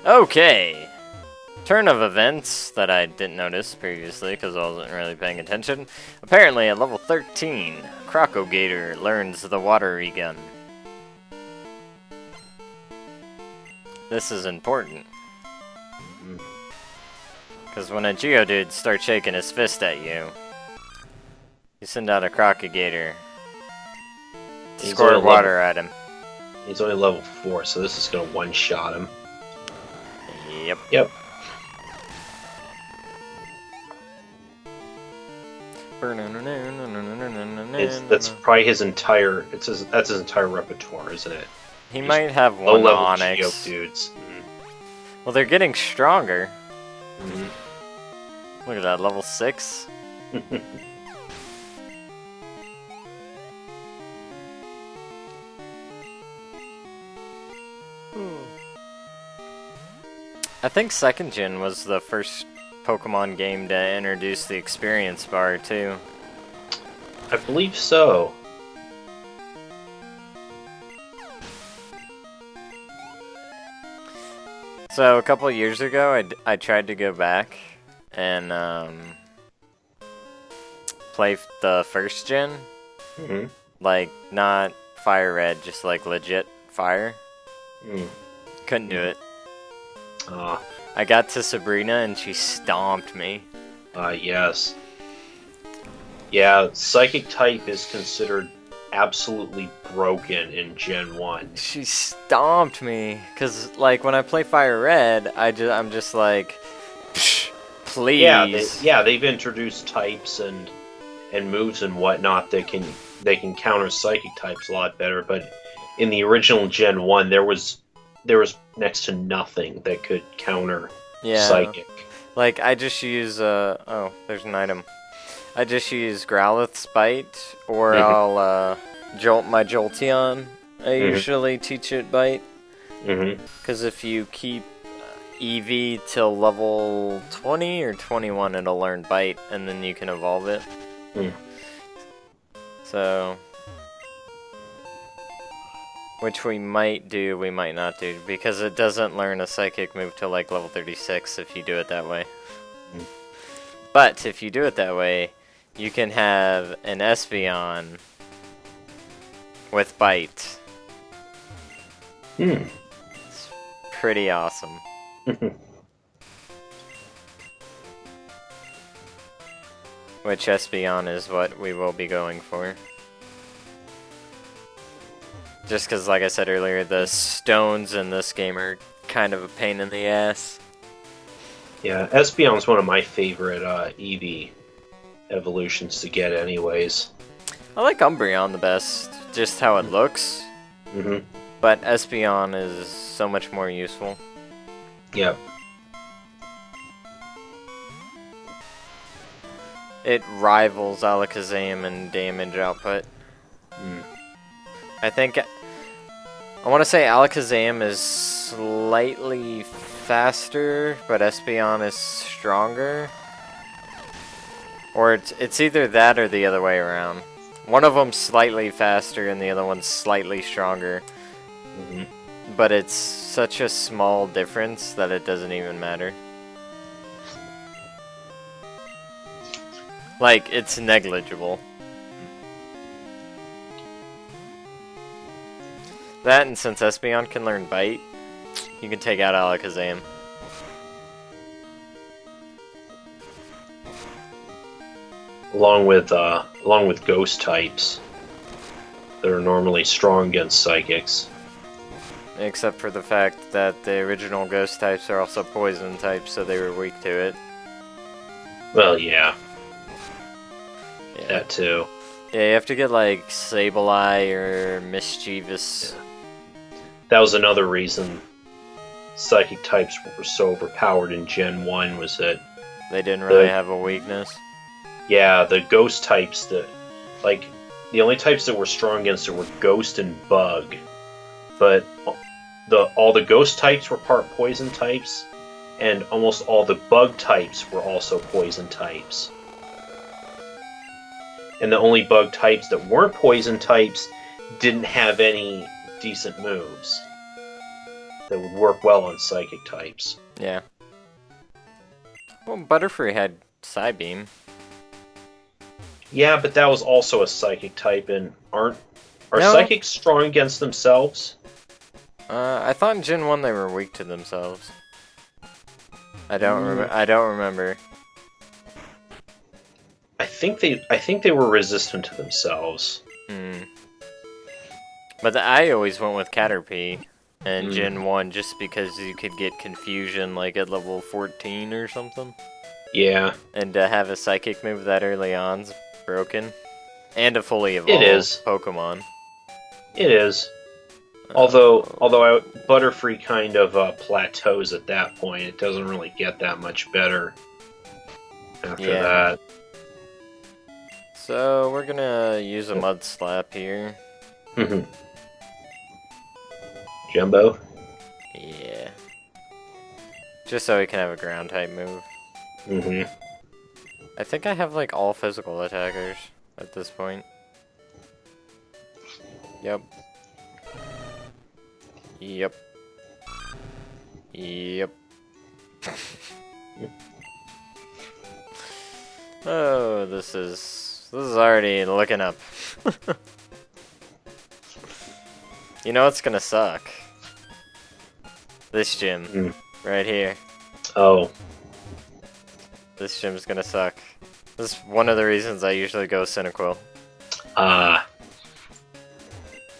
Okay. Turn of events that I didn't notice previously because I wasn't really paying attention. Apparently at level 13, Crocogator learns the watery gun. This is important. Because when a Geodude starts shaking his fist at you, you send out a Crocogator to squirt water at him. He's only level 4, so this is going to one-shot him. Yep. Yep. That's probably his entire. That's his entire repertoire, isn't it? He might have one low-level Onyx. Geodudes. Well, they're getting stronger. Mm-hmm. Look at that, level 6. I think 2nd Gen was the first Pokemon game to introduce the experience bar, too. I believe so. So, a couple years ago, I tried to go back and play the 1st Gen. Mm-hmm. Like, not Fire Red, just like legit Fire. Couldn't do it. I got to Sabrina and she stomped me. Yes. Yeah, Psychic type is considered absolutely broken in Gen 1. She stomped me, because, like, when I play Fire Red, I'm just like, psh, please. Yeah, they've introduced types and moves and whatnot that can counter Psychic types a lot better, but in the original Gen 1, there was next to nothing that could counter Psychic. Like, I just use, oh, there's an item. I just use Growlithe's Bite, or I'll, jolt my Jolteon. I usually teach it Bite. Because if you keep Eevee till level 20 or 21, it'll learn Bite, and then you can evolve it. So... which we might do, we might not do, because it doesn't learn a Psychic move till like level 36 if you do it that way. But if you do it that way, you can have an Espeon with Bite. It's pretty awesome. Which Espeon is what we will be going for. Just because, like I said earlier, the stones in this game are kind of a pain in the ass. Yeah, Espeon's one of my favorite Eevee evolutions to get anyways. I like Umbreon the best, just how it looks. But Espeon is so much more useful. Yep. It rivals Alakazam in damage output. I think... I want to say Alakazam is slightly faster, but Espeon is stronger. Or it's either that or the other way around. One of them's slightly faster and the other one's slightly stronger. But it's such a small difference that it doesn't even matter. Like, it's negligible. That, and since Espeon can learn Bite, you can take out Alakazam. Along with Ghost types that are normally strong against Psychics. Except for the fact that the original Ghost types are also Poison types, so they were weak to it. Well, yeah. That too. Yeah, you have to get like Sableye or Mischievous. That was another reason Psychic types were so overpowered in Gen 1, was that... they didn't really have a weakness. Yeah, the Ghost types that... like, the only types that were strong against it were Ghost and Bug. But all the Ghost types were part Poison types, and almost all the Bug types were also Poison types. And the only Bug types that weren't Poison types didn't have any decent moves. that would work well on psychic types. Yeah. Well, Butterfree had Psybeam. Yeah, but that was also a psychic type, and are No. psychics strong against themselves? I thought in Gen 1 they were weak to themselves. I don't remember. I think they were resistant to themselves. But I always went with Caterpie in Gen 1 just because you could get confusion like at level 14 or something. Yeah. And to have a psychic move that early on's broken. And a fully evolved Pokemon. It is. Although Butterfree kind of plateaus at that point. It doesn't really get that much better after that. So we're gonna use a Mud Slap here. Jumbo? Yeah. Just so he can have a ground type move. I think I have like all physical attackers at this point. Yep. Yep. Yep. Oh, this is already looking up. You know what's gonna suck? This gym. Right here. Oh. This gym's gonna suck. This is one of the reasons I usually go Cyndaquil.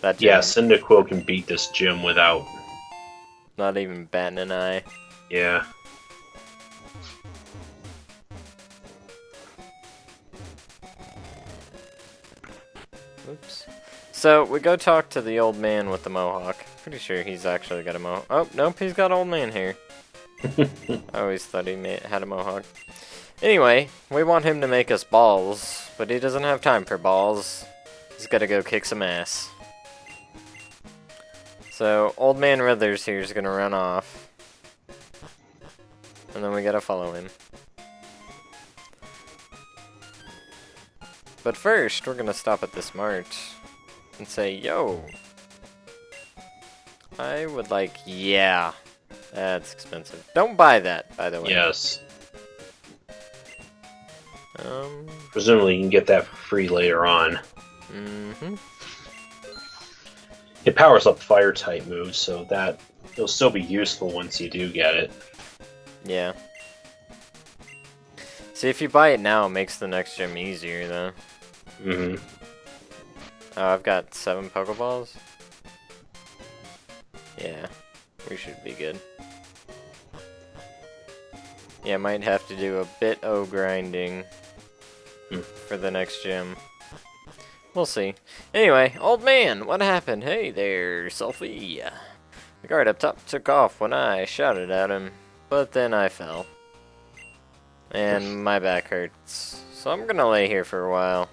That gym, yeah, Cyndaquil can beat this gym without... not even batting an eye. Yeah. Oops. So, we go talk to the old man with the mohawk. Pretty sure he's actually got a mohawk. Oh, nope, he's got old man hair. I always thought he had a mohawk. Anyway, we want him to make us balls, but he doesn't have time for balls. He's gotta go kick some ass. So, old man Withers here is gonna run off. And then we gotta follow him. But first, we're gonna stop at this mart and say, yo, I would like, yeah, that's expensive. Don't buy that, by the way. Yes. Presumably you can get that for free later on. It powers up fire type moves, so that it'll still be useful once you do get it. Yeah. See, if you buy it now, it makes the next gym easier, though. Oh, I've got 7 Pokeballs. Yeah, we should be good. Yeah, might have to do a bit of grinding for the next gym. We'll see. Anyway, old man, what happened? Hey there, Selfie. The guard up top took off when I shouted at him, but then I fell. And my back hurts. So I'm gonna lay here for a while.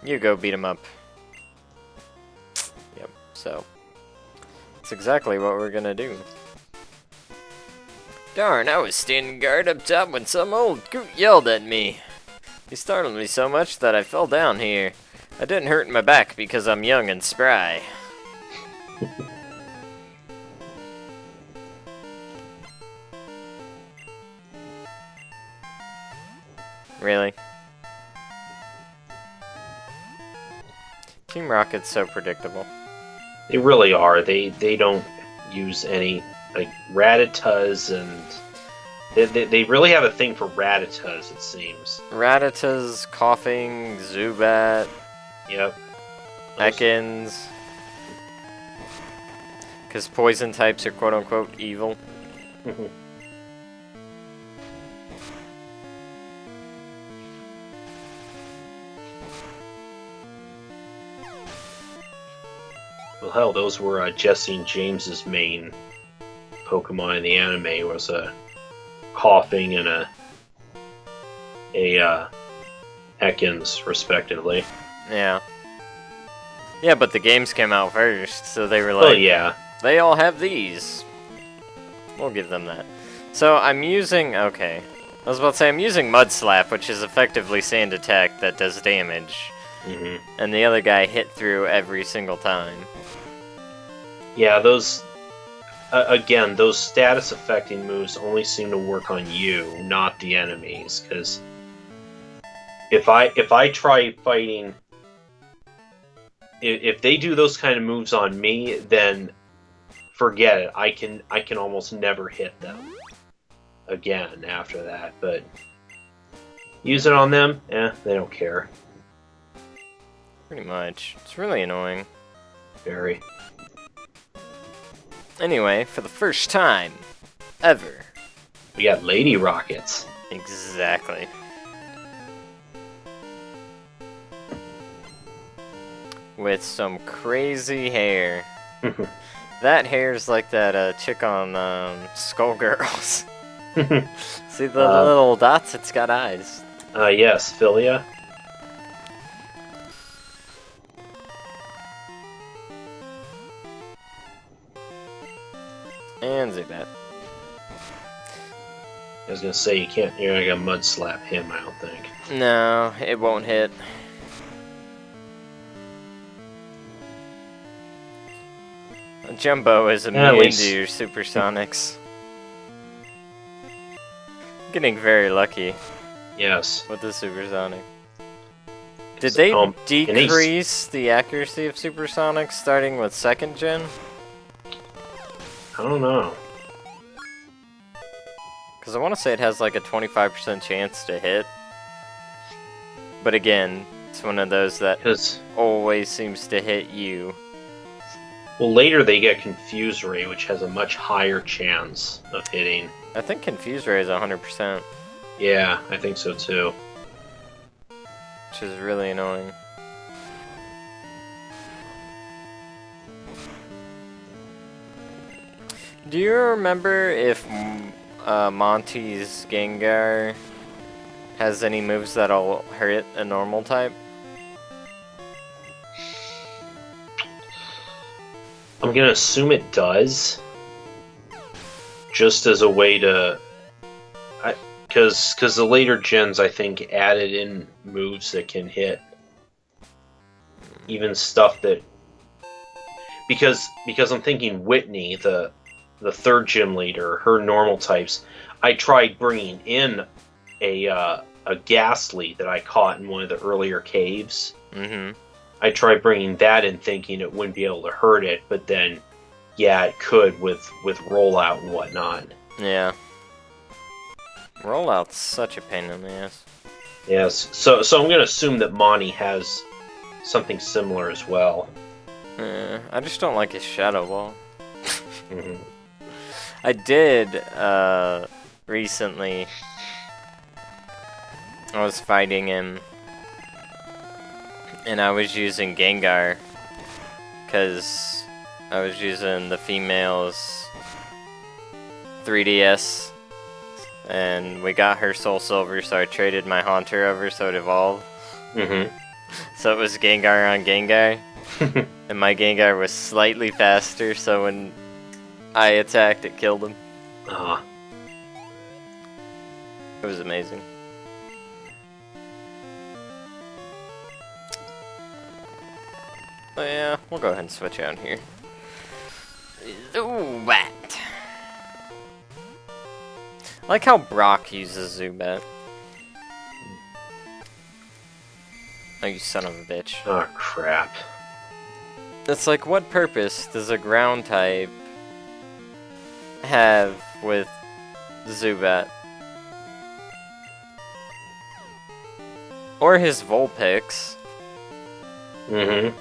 You go beat him up. Yep, so. That's exactly what we're gonna do. Darn, I was standing guard up top when some old coot yelled at me. He startled me so much that I fell down here. I didn't hurt my back because I'm young and spry. Really? Team Rocket's so predictable. They really are. They don't use any like Rattatas, and they really have a thing for Rattatas, it seems. Rattatas, Coughing, Zubat. Yep. Ekans. Because poison types are quote-unquote evil. Well, hell, those were Jesse and James's main Pokemon in the anime. Was a Coughing and a Ekans, respectively. Yeah. Yeah, but the games came out first, so they were like, oh, yeah. They all have these. We'll give them that. So I'm using, okay. I was about to say, I'm using Mud Slap, which is effectively Sand Attack that does damage. And the other guy hit through every single time. Yeah, those... again, those status affecting moves only seem to work on you, not the enemies. Because if I try fighting, if they do those kind of moves on me, then forget it. I can almost never hit them again after that. But use it on them, they don't care. Pretty much. It's really annoying. Very. Anyway, for the first time ever, We got lady rockets. exactly. With some crazy hair. That hair's like that chick on Skullgirls. See the little dots? It's got eyes. Yes, Philia. And Zubat. I was gonna say you're not gonna mud slap him. I don't think. No, it won't hit. Jumbo is immune to your supersonics. Getting very lucky Yes. with the supersonic. Did they decrease the accuracy of supersonics starting with 2nd gen? I don't know. Because I want to say it has like a 25% chance to hit. But again, it's one of those that always seems to hit you. Well, later they get Confuse Ray, which has a much higher chance of hitting. I think Confuse Ray is 100%. Yeah, I think so too. Which is really annoying. Do you remember if Monty's Gengar has any moves that'll hurt a normal type? I'm gonna assume it does. Just as a way to... Because the later gens, I think, added in moves that can hit. Even stuff that... Because I'm thinking Whitney, the 3rd gym leader, her normal types, I tried bringing in a Ghastly that I caught in one of the earlier caves. Mm-hmm. I tried bringing that in thinking it wouldn't be able to hurt it, but then, yeah, it could with rollout and whatnot. Yeah. Rollout's such a pain in the ass. Yes, so I'm going to assume that Monty has something similar as well. I just don't like his Shadow Ball. Mm-hmm. I did, recently. I was fighting him. And I was using Gengar. Because I was using the female's 3DS. And we got her Soul Silver, so I traded my Haunter over so it evolved. Mm-hmm. So it was Gengar on Gengar. And my Gengar was slightly faster, so when I attacked, it killed him. It was amazing. Oh yeah, we'll go ahead and switch out here. Zubat. I like how Brock uses Zubat. Oh, you son of a bitch. Oh, crap. It's like, what purpose does a ground type have with Zubat? Or his Vulpix. Mm-hmm.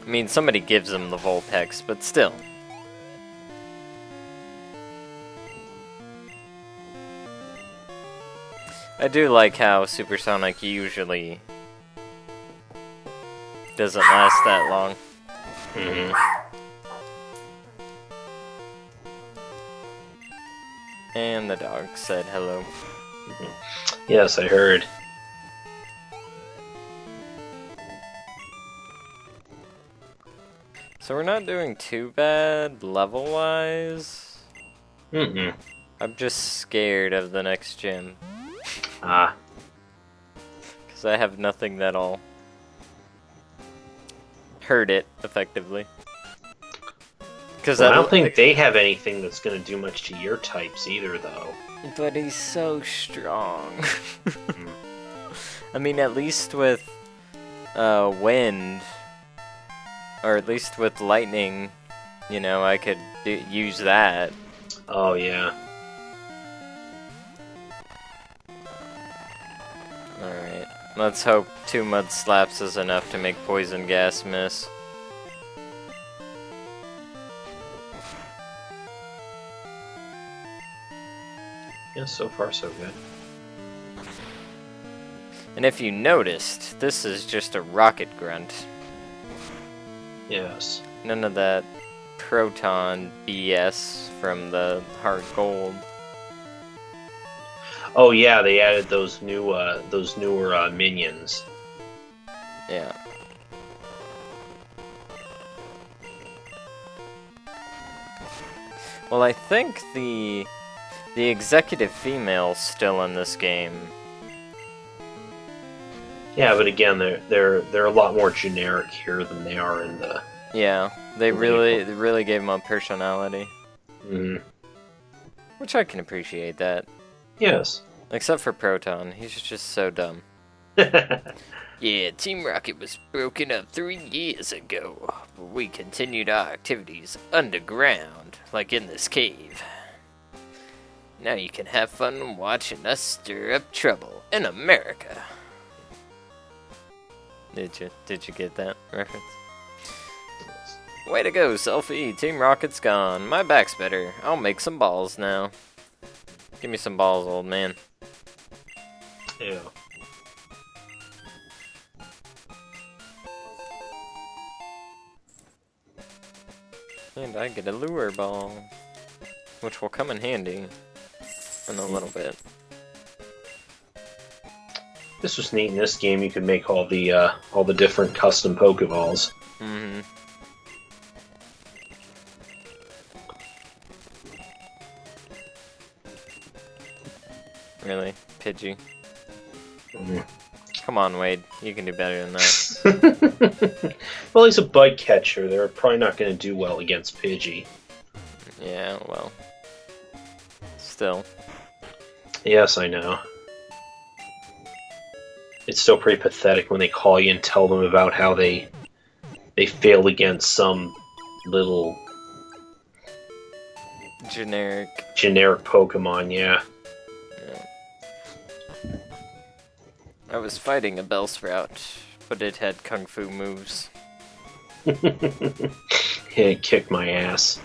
I mean, somebody gives him the Vulpix, but still. I do like how Supersonic usually doesn't last that long. Mm-hmm. And the dog said hello. Mm-hmm. Yes, I heard. So we're not doing too bad level-wise. Mm-mm. I'm just scared of the next gym. Ah, because I have nothing that'll hurt it effectively. Because I don't think they have anything that's going to do much to your types either, though. But he's so strong. I mean, at least with wind, or at least with lightning, you know, I could use that. Oh, yeah. Alright. Let's hope 2 mud slaps is enough to make poison gas miss. Yeah, so far so good. And if you noticed, this is just a rocket grunt. Yes. None of that proton BS from the hard gold. Oh yeah, they added those newer minions. Yeah. Well, I think the executive female's still in this game. Yeah, but again, they're a lot more generic here than they are in the. Yeah, they really gave them a personality. Mm. Which I can appreciate that. Yes. Except for Proton, he's just so dumb. Yeah, Team Rocket was broken up 3 years ago, but we continued our activities underground, like in this cave. Now you can have fun watching us stir up trouble in America. Did you get that reference? Way to go, Selfie! Team Rocket's gone. My back's better. I'll make some balls now. Give me some balls, old man. Ew. And I get a lure ball, which will come in handy in a little bit. This was neat. In this game, you could make all the different custom Pokeballs. Mm-hmm. Really? Pidgey? Mm-hmm. Come on, Wade. You can do better than that. Well, he's a bug catcher. They're probably not going to do well against Pidgey. Yeah, well. Still. Yes, I know. It's still pretty pathetic when they call you and tell them about how they failed against some little generic Pokemon, yeah. I was fighting a Bellsprout, but it had kung fu moves. It kicked my ass.